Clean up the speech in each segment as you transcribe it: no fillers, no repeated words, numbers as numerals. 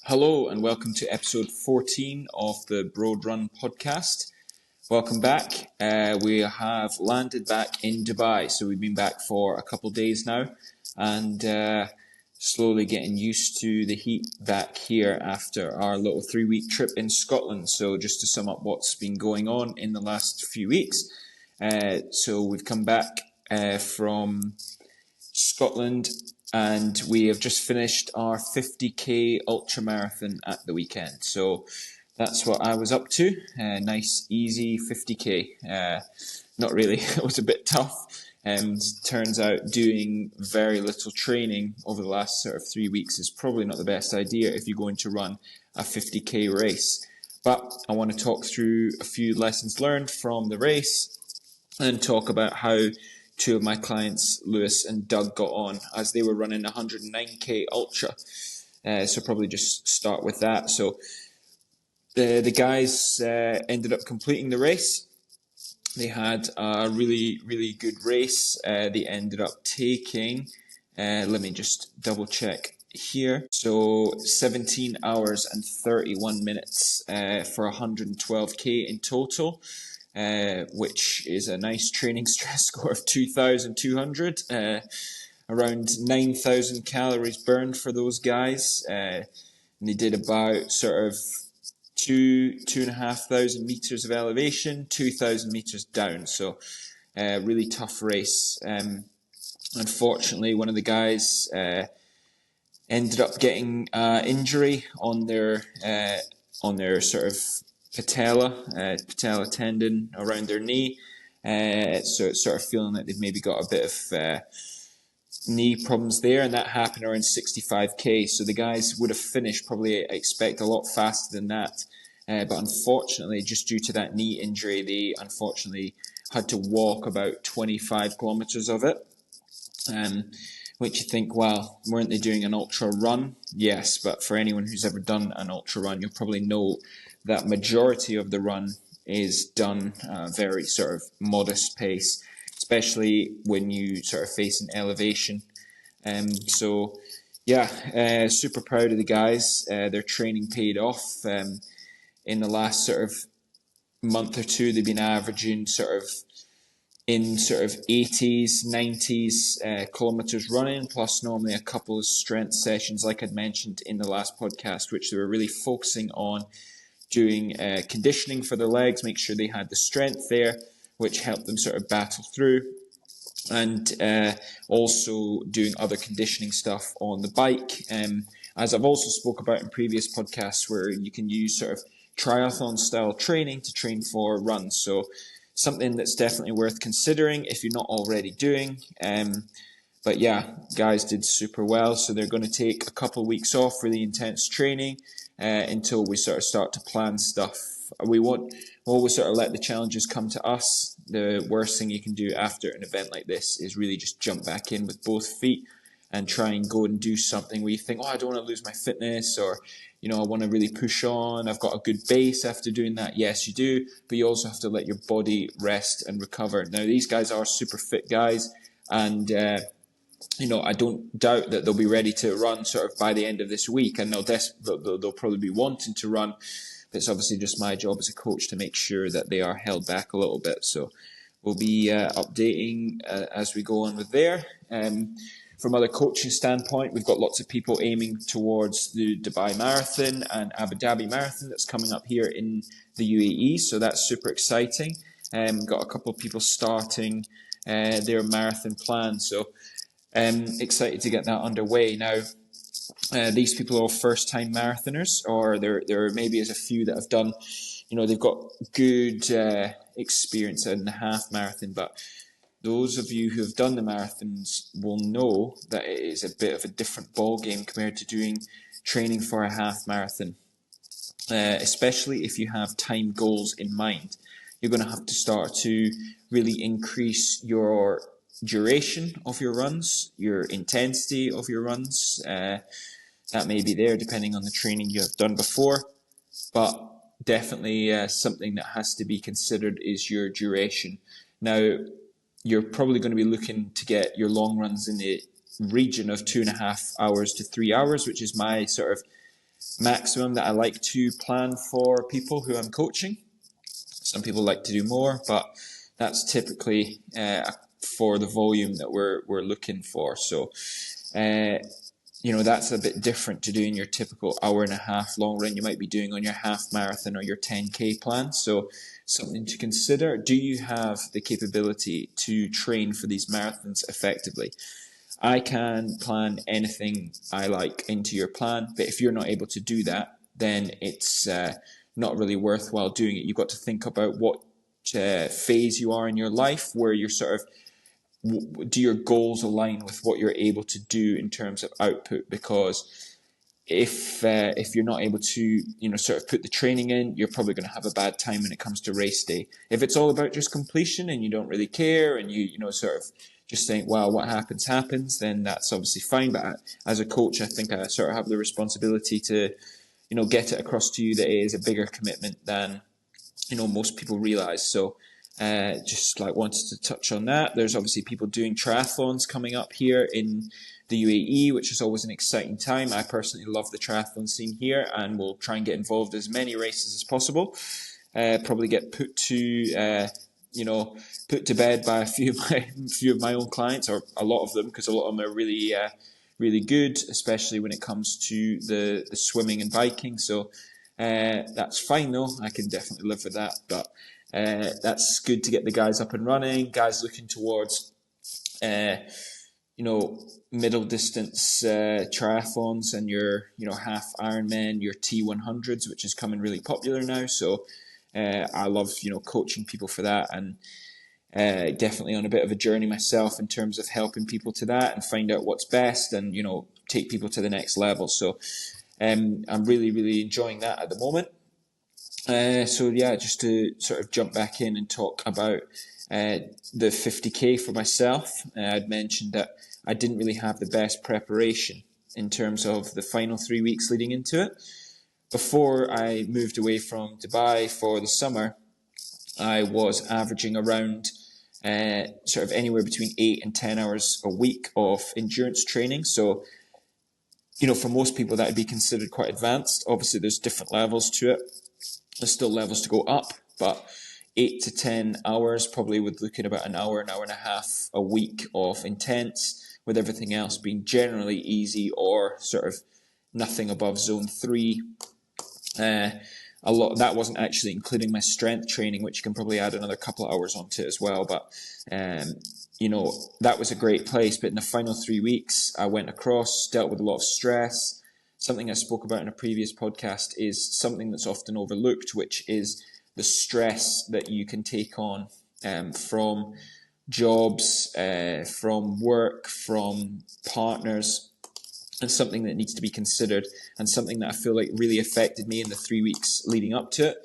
Hello and welcome to episode 14 of the BROADRUN Podcast. Welcome back. We have landed back in Dubai, so we've been back for a couple of days now and slowly getting used to the heat back here after our little 3-week trip in Scotland. So just to sum up what's been going on in the last few weeks. So we've come back from Scotland and we have just finished our 50k ultra marathon at the weekend. So that's what I was up to. Nice, easy 50k. Not really. It was a bit tough. And turns out doing very little training over the last sort of 3 weeks is probably not the best idea if you're going to run a 50k race. But I want to talk through a few lessons learned from the race and talk about how two of my clients, Lewis and Doug, got on as they were running 109k ultra. So probably just start with that. So the guys ended up completing the race. They had a really, really good race. They ended up taking, let me just double check here. So 17 hours and 31 minutes for 112k in total. Which is a nice training stress score of 2,200, around 9,000 calories burned for those guys. And they did about sort of 2,500 meters of elevation, 2,000 meters down. So really tough race. Unfortunately, one of the guys ended up getting injury on their sort of patella tendon around their knee. So it's sort of feeling like they've maybe got a bit of knee problems there, and that happened around 65k. So the guys would have finished probably, I expect, a lot faster than that. But unfortunately, just due to that knee injury, they unfortunately had to walk about 25 kilometers of it. Which you think, well, weren't they doing an ultra run? Yes, but for anyone who's ever done an ultra run, you'll probably know that majority of the run is done at a very sort of modest pace, especially when you sort of face an elevation. So, yeah, super proud of the guys. Their training paid off. In the last sort of month or two, they've been averaging sort of 80s, 90s kilometers running, plus normally a couple of strength sessions, like I'd mentioned in the last podcast, which they were really focusing on doing conditioning for their legs, make sure they had the strength there, which helped them sort of battle through, and also doing other conditioning stuff on the bike. As I've also spoke about in previous podcasts, where you can use sort of triathlon style training to train for runs. So something that's definitely worth considering if you're not already doing. But yeah, guys did super well. So they're going to take a couple of weeks off really intense training until we sort of start to plan stuff. We'll always sort of let the challenges come to us. The worst thing you can do after an event like this is really just jump back in with both feet and try and go and do something where you think, I don't want to lose my fitness, or, I want to really push on. I've got a good base after doing that. Yes, you do, but you also have to let your body rest and recover. Now, these guys are super fit guys, and I don't doubt that they'll be ready to run sort of by the end of this week, and they'll probably be wanting to run. But it's obviously just my job as a coach to make sure that they are held back a little bit. So we'll be updating as we go on with there. From other coaching standpoint, we've got lots of people aiming towards the Dubai Marathon and Abu Dhabi Marathon that's coming up here in the UAE. So that's super exciting. Got a couple of people starting their marathon plan. So excited to get that underway. Now, these people are all first-time marathoners, or there maybe is a few that have done, they've got good experience in the half marathon, but those of you who have done the marathons will know that it is a bit of a different ball game compared to doing training for a half marathon, especially if you have time goals in mind. You're going to have to start to really increase your duration of your runs, your intensity of your runs. That may be there depending on the training you have done before, but definitely something that has to be considered is your duration. Now, you're probably going to be looking to get your long runs in the region of 2.5 hours to 3 hours, which is my sort of maximum that I like to plan for people who I'm coaching. Some people like to do more, but that's typically for the volume that we're looking for. So, that's a bit different to doing your typical hour and a half long run you might be doing on your half marathon or your 10K plan. So something to consider. Do you have the capability to train for these marathons effectively? I can plan anything I like into your plan, but if you're not able to do that, then it's not really worthwhile doing it. You've got to think about what phase you are in your life, where you're sort of, do your goals align with what you're able to do in terms of output? Because if you're not able to, sort of put the training in, you're probably going to have a bad time when it comes to race day. If it's all about just completion and you don't really care and you sort of just think, well, what happens, then that's obviously fine. But as a coach, I think I sort of have the responsibility to, get it across to you that it is a bigger commitment than, most people realize. So just wanted to touch on that. There's obviously people doing triathlons coming up here in the UAE, which is always an exciting time. I personally love the triathlon scene here and will try and get involved in as many races as possible. Probably get put to bed by a few of my own clients, or a lot of them, because a lot of them are really good, especially when it comes to the swimming and biking. So that's fine though. I can definitely live with that. But that's good to get the guys up and running. Guys looking towards middle distance triathlons and your half Ironman, your T100s, which is coming really popular now. So I love coaching people for that, and definitely on a bit of a journey myself in terms of helping people to that and find out what's best and take people to the next level. So I'm really enjoying that at the moment. So yeah, just to sort of jump back in and talk about the 50K for myself. I'd mentioned that I didn't really have the best preparation in terms of the final 3 weeks leading into it. Before I moved away from Dubai for the summer, I was averaging around sort of anywhere between 8 and 10 hours a week of endurance training. So, for most people that would be considered quite advanced. Obviously, there's different levels to it. There's still levels to go up, but 8 to 10 hours, probably would look at about an hour and a half a week of intense, with everything else being generally easy or sort of nothing above zone 3. A lot that wasn't actually including my strength training, which you can probably add another couple of hours onto it as well. But that was a great place. But in the final 3 weeks, I went across, dealt with a lot of stress. Something I spoke about in a previous podcast is something that's often overlooked, which is the stress that you can take on from jobs, from work, from partners, and something that needs to be considered, and something that I feel like really affected me in the 3 weeks leading up to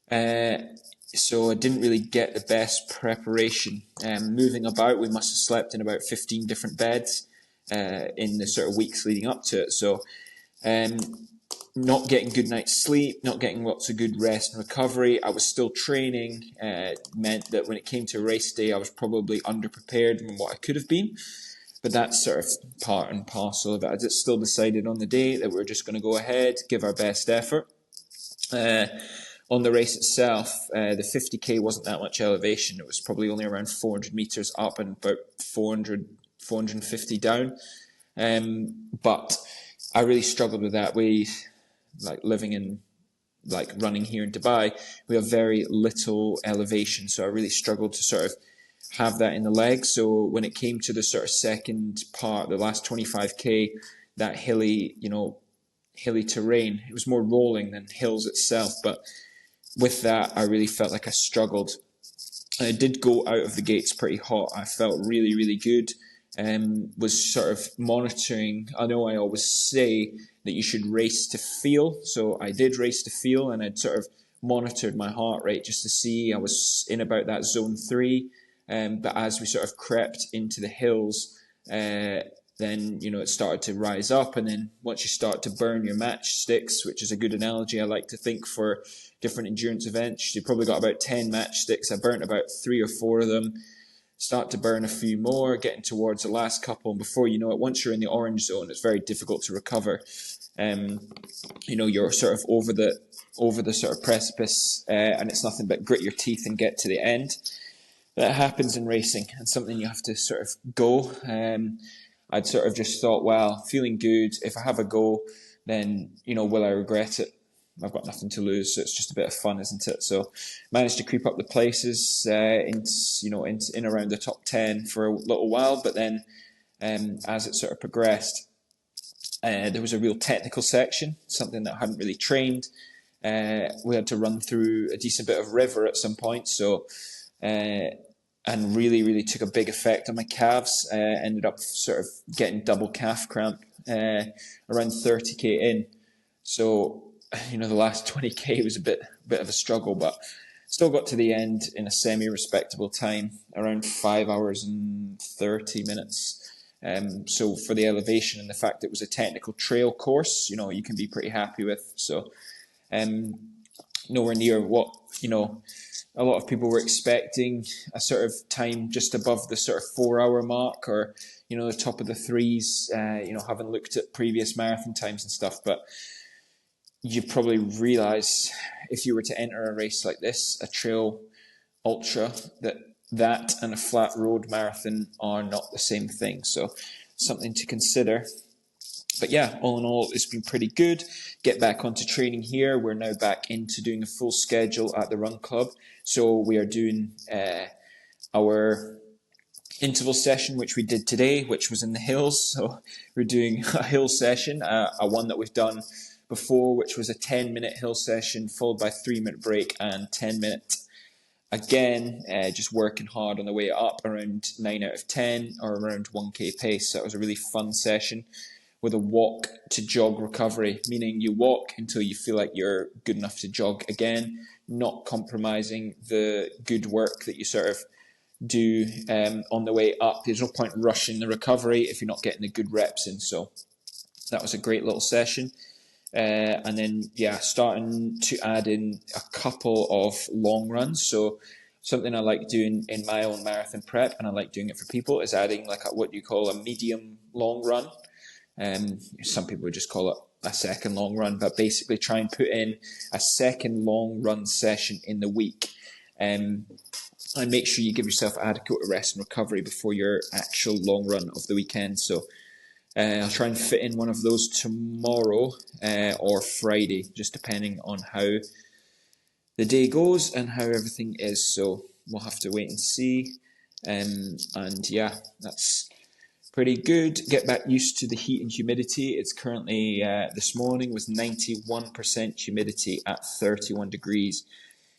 it. So I didn't really get the best preparation. Moving about, we must have slept in about 15 different beds in the sort of weeks leading up to it. So not getting good night's sleep, not getting lots of good rest and recovery. I was still training, meant that when it came to race day, I was probably underprepared than what I could have been. But that's sort of part and parcel of it. I just still decided on the day that we're just going to go ahead, give our best effort. On the race itself, the 50K wasn't that much elevation. It was probably only around 400 meters up and about 450 down. But I really struggled with that. We, living in, running here in Dubai, we have very little elevation. So I really struggled to sort of have that in the legs. So when it came to the sort of second part, the last 25K, that hilly terrain, it was more rolling than hills itself. But with that, I really felt like I struggled. I did go out of the gates pretty hot. I felt really good. Was sort of monitoring. I know I always say that you should race to feel. So I did race to feel, and I'd sort of monitored my heart rate just to see. I was in about that zone 3. But as we sort of crept into the hills, then, it started to rise up. And then once you start to burn your matchsticks, which is a good analogy I like to think for different endurance events, you probably got about 10 matchsticks. I burnt about 3 or 4 of them. Start to burn a few more, getting towards the last couple. And before you know it, once you're in the orange zone, it's very difficult to recover. You're sort of over the sort of precipice, and it's nothing but grit your teeth and get to the end. That happens in racing, and something you have to sort of go. I'd sort of just thought, well, feeling good. If I have a go, then will I regret it? I've got nothing to lose, so it's just a bit of fun, isn't it? So, managed to creep up the places, in around the top 10 for a little while, but then as it sort of progressed, there was a real technical section, something that I hadn't really trained. We had to run through a decent bit of river at some point, so and really, really took a big effect on my calves. Ended up sort of getting double calf cramp around 30k in. So, the last 20k was a bit of a struggle, but still got to the end in a semi-respectable time, around 5 hours and 30 minutes. So for the elevation and the fact it was a technical trail course, you can be pretty happy with. So nowhere near what, a lot of people were expecting, a sort of time just above the sort of 4 hour mark, or, the top of the threes, having looked at previous marathon times and stuff. But you probably realise if you were to enter a race like this, a trail ultra, that and a flat road marathon are not the same thing. So something to consider. But yeah, all in all, it's been pretty good. Get back onto training here. We're now back into doing a full schedule at the Run Club. So we are doing our interval session, which we did today, which was in the hills. So we're doing a hill session, a one that we've done before, which was a 10-minute hill session, followed by a 3-minute break and 10-minute. Again, just working hard on the way up, around 9 out of 10 or around 1k pace. So that was a really fun session with a walk to jog recovery, meaning you walk until you feel like you're good enough to jog again, not compromising the good work that you sort of do on the way up. There's no point rushing the recovery if you're not getting the good reps in. So that was a great little session. And then, starting to add in a couple of long runs. So something I like doing in my own marathon prep, and I like doing it for people, is adding like what you call a medium long run. Some people would just call it a second long run, but basically try and put in a second long run session in the week. And make sure you give yourself adequate rest and recovery before your actual long run of the weekend. So I'll try and fit in one of those tomorrow or Friday, just depending on how the day goes and how everything is. So we'll have to wait and see. And that's pretty good. Get back used to the heat and humidity. It's currently, this morning was 91% humidity at 31 degrees.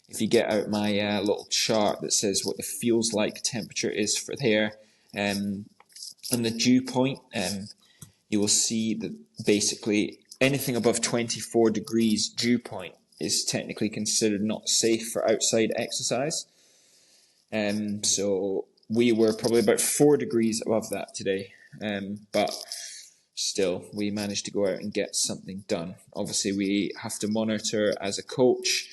If you get out my little chart that says what the feels like temperature is for there, and the dew point, you will see that basically anything above 24 degrees dew point is technically considered not safe for outside exercise. So we were probably about 4 degrees above that today. But still, we managed to go out and get something done. Obviously, we have to monitor as a coach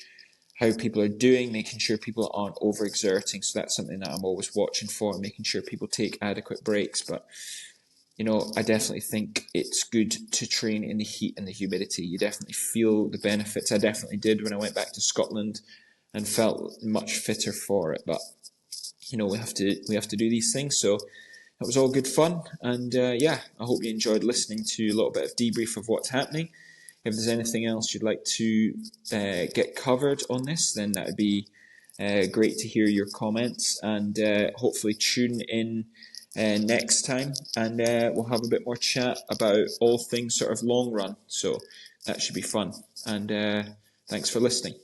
how people are doing, making sure people aren't overexerting. So that's something that I'm always watching for, making sure people take adequate breaks. But I definitely think it's good to train in the heat and the humidity. You definitely feel the benefits. I definitely did when I went back to Scotland and felt much fitter for it. But we have to do these things. So that was all good fun. And I hope you enjoyed listening to a little bit of debrief of what's happening. If there's anything else you'd like to get covered on this, then that would be great to hear your comments, and hopefully tune in next time, and we'll have a bit more chat about all things sort of long run. So that should be fun. And thanks for listening.